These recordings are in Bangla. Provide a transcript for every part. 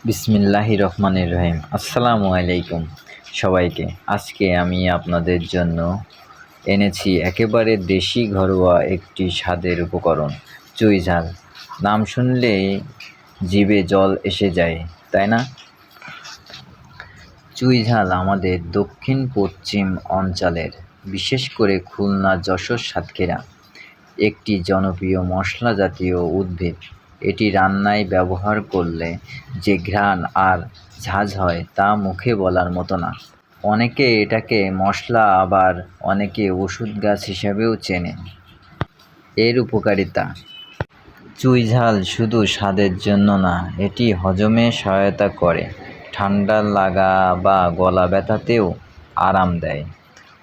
বিসমিল্লাহির রহমানির রহিম। আসসালামু আলাইকুম সবাইকে। আজকে আমি আপনাদের জন্য এনেছি একেবারে দেশি ঘরোয়া একটি স্বাদের উপকরণ, চুই ঝাল। নাম শুনলেই জিভে জল এসে যায়, তাই না? চুই ঝাল আমাদের দক্ষিণ পশ্চিম অঞ্চলের, বিশেষ করে খুলনা, যশোর, সাতক্ষীরা একটি জনপ্রিয় মশলা জাতীয় উদ্ভিদ। এটি রান্নায় ব্যবহার করলে যে ঘ্রাণ আর ঝাঁঝ হয় তা মুখে বলার মতো না। অনেকে এটাকে মশলা, আবার অনেকে ওষুধ গাছ হিসেবেও চেনে। এর উপকারিতা: চুই ঝাল শুধু স্বাদের জন্য না, এটি হজমে সহায়তা করে, ঠান্ডা লাগা বা গলা ব্যথাতেও আরাম দেয়।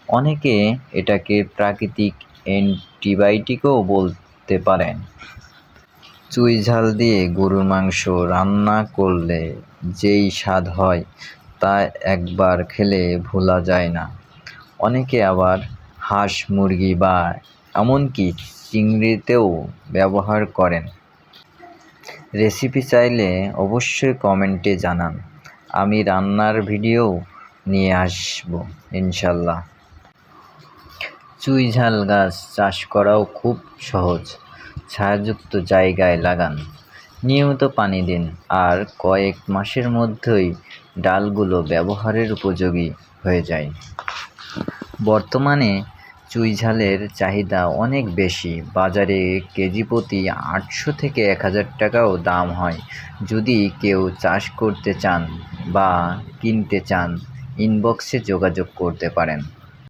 অনেকে এটাকে প্রাকৃতিক অ্যান্টিবায়োটিকও বলতে পারেন। চুই ঝাল দিয়ে গরুর মাংস রান্না করলে যেই স্বাদ হয় তা একবার খেলে ভোলা যায় না। অনেকে আবার হাঁস, মুরগি বা এমনকি চিংড়িতেও ব্যবহার করেন। রেসিপি চাইলে অবশ্যই কমেন্টে জানান, আমি রান্নার ভিডিও নিয়ে আসব ইনশাল্লাহ। চুই ঝাল গাছ চাষ করাও খুব সহজ। ছায়াযুক্ত জায়গায় লাগান, নিয়মিত পানি দিন, আর কয়েক মাসের মধ্যেই ডালগুলো ব্যবহারের উপযোগী হয়ে যায়। বর্তমানে চুই ঝালের চাহিদা অনেক বেশি। বাজারে কেজি প্রতি 800 থেকে 1000 টাকাও দাম হয়। যদি কেউ চাষ করতে চান বা কিনতে চান, ইনবক্সে যোগাযোগ করতে পারেন।